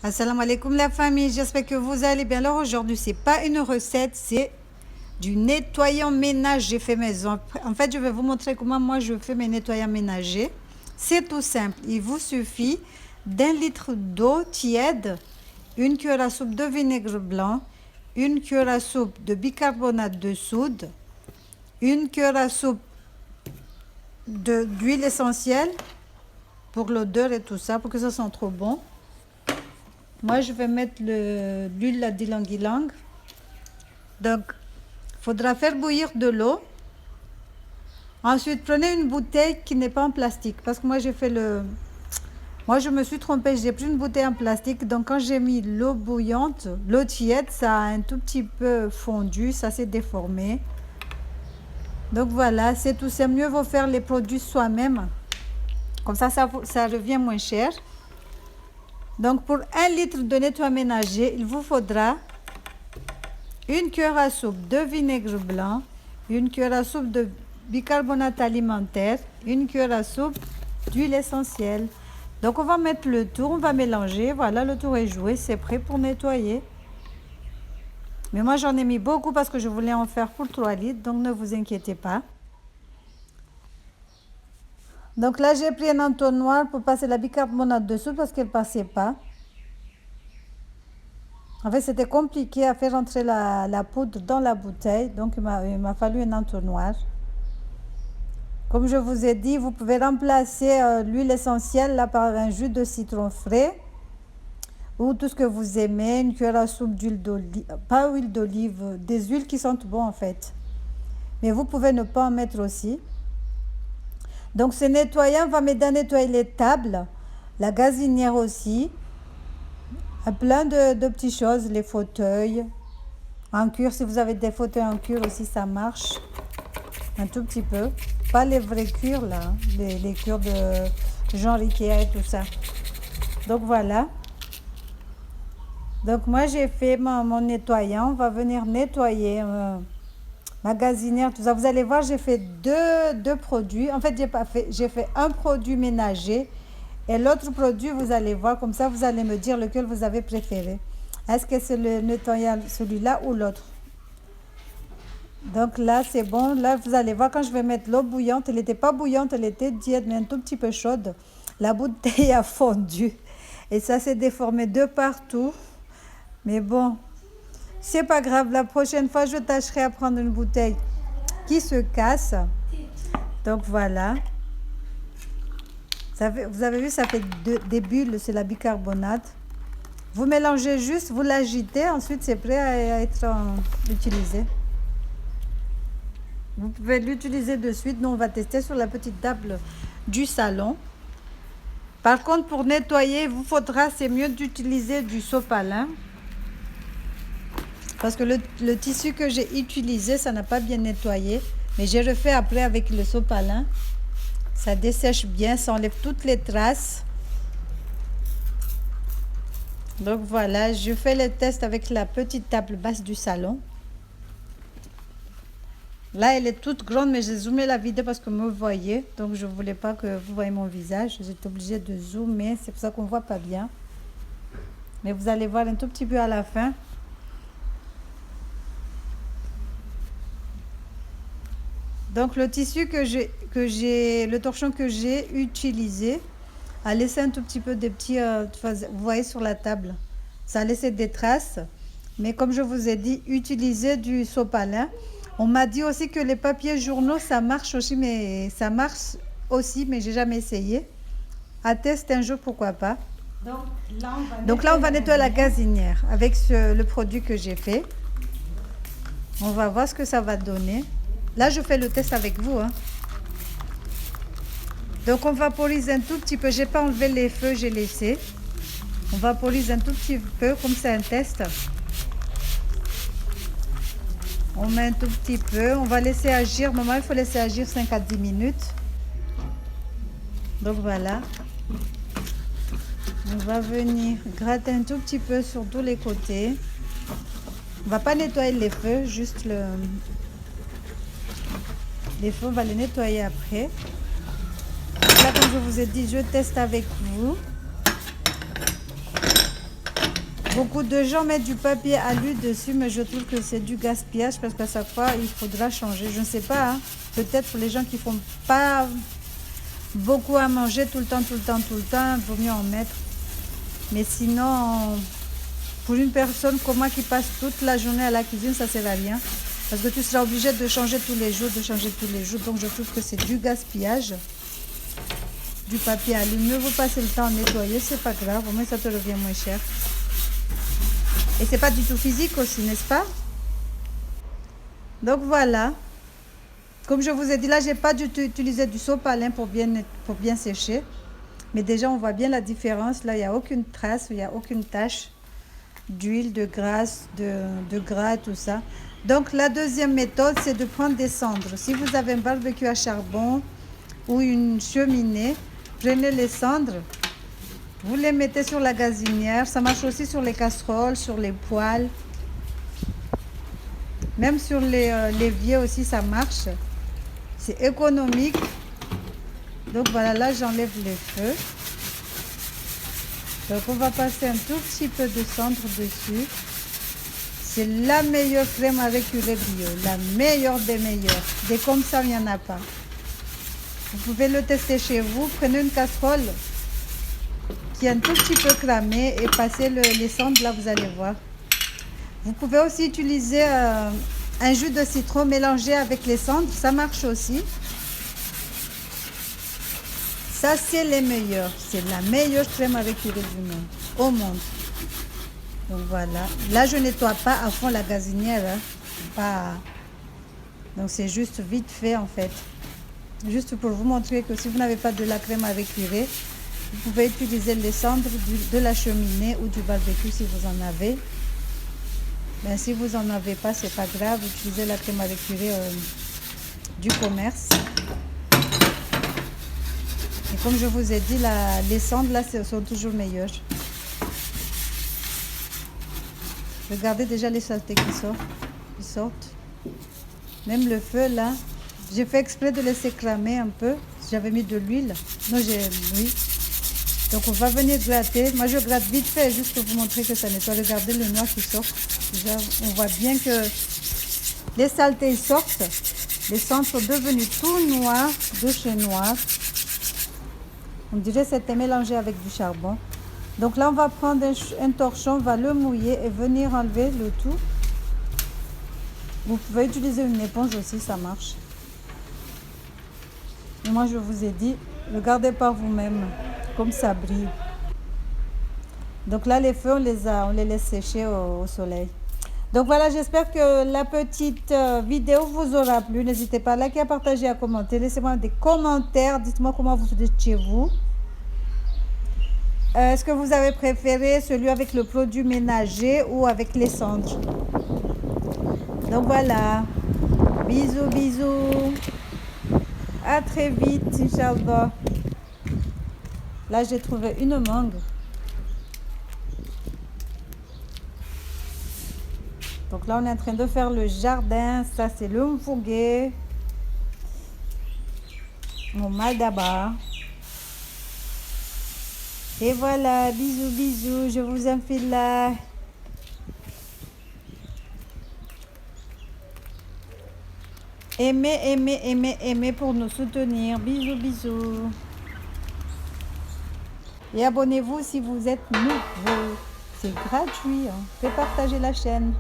Assalamu alaikum la famille, j'espère que vous allez bien. Alors aujourd'hui, c'est pas une recette, c'est du nettoyant ménage. J'ai fait maison. En fait, je vais vous montrer comment moi je fais mes nettoyants ménagers. C'est tout simple. Il vous suffit d'un litre d'eau tiède, une cuillère à soupe de vinaigre blanc, une cuillère à soupe de bicarbonate de soude, une cuillère à soupe d'huile essentielle pour l'odeur et tout ça, pour que ça sente trop bon. Moi, je vais mettre l'huile d'ylang-ylang. Donc, il faudra faire bouillir de l'eau. Ensuite, prenez une bouteille qui n'est pas en plastique. Parce que moi, moi, je me suis trompée. J'ai pris une bouteille en plastique. Donc, quand j'ai mis l'eau bouillante, l'eau tiède, ça a un tout petit peu fondu. Ça s'est déformé. Donc, voilà, c'est tout. C'est mieux vaut faire les produits soi-même. Comme ça revient moins cher. Donc, pour 1 litre de nettoyant ménager, il vous faudra une cuillère à soupe de vinaigre blanc, une cuillère à soupe de bicarbonate alimentaire, une cuillère à soupe d'huile essentielle. Donc, on va mettre le tout, on va mélanger. Voilà, le tour est joué, c'est prêt pour nettoyer. Mais moi, j'en ai mis beaucoup parce que je voulais en faire pour 3 litres, donc ne vous inquiétez pas. Donc là, j'ai pris un entonnoir pour passer la bicarbonate dessous parce qu'elle ne passait pas. En fait, c'était compliqué à faire entrer la poudre dans la bouteille, donc il m'a fallu un entonnoir. Comme je vous ai dit, vous pouvez remplacer l'huile essentielle là, par un jus de citron frais ou tout ce que vous aimez, une cuillère à soupe d'huile d'olive, pas huile d'olive, des huiles qui sentent bon en fait. Mais vous pouvez ne pas en mettre aussi. Donc ce nettoyant va m'aider à nettoyer les tables, la gazinière aussi, plein de petites choses, les fauteuils en cuir. Si vous avez des fauteuils en cuir aussi, ça marche un tout petit peu. Pas les vrais cuirs là, les cuirs de genre Ikea et tout ça. Donc voilà. Donc moi j'ai fait mon nettoyant. On va venir nettoyer ma gazinière, tout ça. Vous allez voir, j'ai fait deux produits. En fait, j'ai fait un produit ménager et l'autre produit, vous allez voir, comme ça vous allez me dire lequel vous avez préféré. Est-ce que c'est le nettoyant celui-là ou l'autre? Donc là, c'est bon. Là, vous allez voir, quand je vais mettre l'eau bouillante, elle n'était pas bouillante, elle était tiède, mais un tout petit peu chaude. La bouteille a fondu et ça s'est déformé de partout. Mais bon, c'est pas grave. La prochaine fois, je tâcherai à prendre une bouteille qui se casse. Donc voilà. Vous avez vu, ça fait des bulles, c'est la bicarbonate. Vous mélangez juste, vous l'agitez, ensuite c'est prêt à être utilisé. Vous pouvez l'utiliser de suite. Nous, on va tester sur la petite table du salon. Par contre, pour nettoyer, il vous faudra, c'est mieux d'utiliser du sopalin. Parce que le tissu que j'ai utilisé, ça n'a pas bien nettoyé. Mais j'ai refait après avec le sopalin. Ça dessèche bien, ça enlève toutes les traces. Donc voilà, je fais le test avec la petite table basse du salon. Là, elle est toute grande, mais j'ai zoomé la vidéo parce que vous me voyez. Donc, je ne voulais pas que vous voyez mon visage. J'étais obligée de zoomer. C'est pour ça qu'on ne voit pas bien. Mais vous allez voir un tout petit peu à la fin. Donc, le tissu le torchon que j'ai utilisé a laissé un tout petit peu des petits... vous voyez sur la table. Ça a laissé des traces. Mais comme je vous ai dit, utilisez du sopalin. On m'a dit aussi que les papiers journaux, ça marche aussi, mais j'ai jamais essayé. À tester un jour, pourquoi pas. Donc là, on va nettoyer la gazinière avec le produit que j'ai fait. On va voir ce que ça va donner. Là, je fais le test avec vous. Donc, on vaporise un tout petit peu. J'ai pas enlevé les feux, j'ai laissé. On vaporise un tout petit peu, comme c'est un test. On met un tout petit peu, on va laisser agir. Maman, il faut laisser agir 5 à 10 minutes. Donc voilà. On va venir gratter un tout petit peu sur tous les côtés. On va pas nettoyer les feux, juste les feux, on va les nettoyer après. Là, comme je vous ai dit, je teste avec vous. Beaucoup de gens mettent du papier alu dessus, mais je trouve que c'est du gaspillage parce qu'à chaque fois, il faudra changer. Je ne sais pas, hein. Peut-être pour les gens qui font pas beaucoup à manger tout le temps, il vaut mieux en mettre. Mais sinon, pour une personne comme moi qui passe toute la journée à la cuisine, ça ne sert à rien. Parce que tu seras obligé de changer tous les jours, Donc je trouve que c'est du gaspillage. Du papier alu, mieux vous passer le temps à nettoyer, c'est pas grave, au moins ça te revient moins cher. Et c'est pas du tout physique aussi, n'est-ce pas? Donc voilà. Comme je vous ai dit, là, j'ai pas du tout utilisé du sopalin pour bien sécher. Mais déjà, on voit bien la différence. Là, il n'y a aucune trace, il n'y a aucune tache d'huile, de graisse, de gras, tout ça. Donc, la deuxième méthode, c'est de prendre des cendres. Si vous avez un barbecue à charbon ou une cheminée, prenez les cendres, vous les mettez sur la gazinière. Ça marche aussi sur les casseroles, sur les poêles. Même sur les l'évier aussi, ça marche. C'est économique. Donc voilà, là, j'enlève les feux. Donc, on va passer un tout petit peu de cendre dessus. C'est la meilleure crème avec urée bio. La meilleure des meilleures. Des comme ça, il n'y en a pas. Vous pouvez le tester chez vous. Prenez une casserole qui est un tout petit peu cramée et passez les cendres, là, vous allez voir. Vous pouvez aussi utiliser un jus de citron mélangé avec les cendres. Ça marche aussi. Ça, c'est les meilleurs. C'est la meilleure crème avec urée du monde, au monde. Donc voilà. Là, je nettoie pas à fond la gazinière. Hein. Pas... Donc c'est juste vite fait en fait. Juste pour vous montrer que si vous n'avez pas de la crème avec urée, vous pouvez utiliser les cendres de la cheminée ou du barbecue si vous en avez. Mais si vous n'en avez pas, c'est pas grave. Utilisez la crème avec urée du commerce. Et comme je vous ai dit, les cendres là sont toujours meilleures. Regardez déjà les saletés qui sortent. Même le feu là, j'ai fait exprès de laisser cramer un peu. J'avais mis de l'huile. Non, oui. Donc on va venir gratter. Moi je gratte vite fait juste pour vous montrer que ça nettoie. Regardez le noir qui sort. Déjà, on voit bien que les saletés sortent. Les cendres sont devenus tout noirs, de chez noir. On dirait que c'était mélangé avec du charbon. Donc là, on va prendre un torchon, on va le mouiller et venir enlever le tout. Vous pouvez utiliser une éponge aussi, ça marche. Et moi, je vous ai dit, regardez par vous-même, comme ça brille. Donc là, les feux, on les laisse sécher au soleil. Donc voilà, j'espère que la petite vidéo vous aura plu. N'hésitez pas à liker, à partager, à commenter. Laissez-moi des commentaires. Dites-moi comment vous faites chez vous. Est-ce que vous avez préféré celui avec le produit ménager ou avec les cendres? Donc voilà. Bisous, bisous. À très vite, Inch'Allah. Là, j'ai trouvé une mangue. Donc là, on est en train de faire le jardin. Ça, c'est le mfougué. Mon madaba. Et voilà, bisous, bisous. Je vous enfile là. Aimez, aimez, aimez, aimez pour nous soutenir. Bisous, bisous. Et abonnez-vous si vous êtes nouveau. C'est gratuit. Hein. Faites partager la chaîne.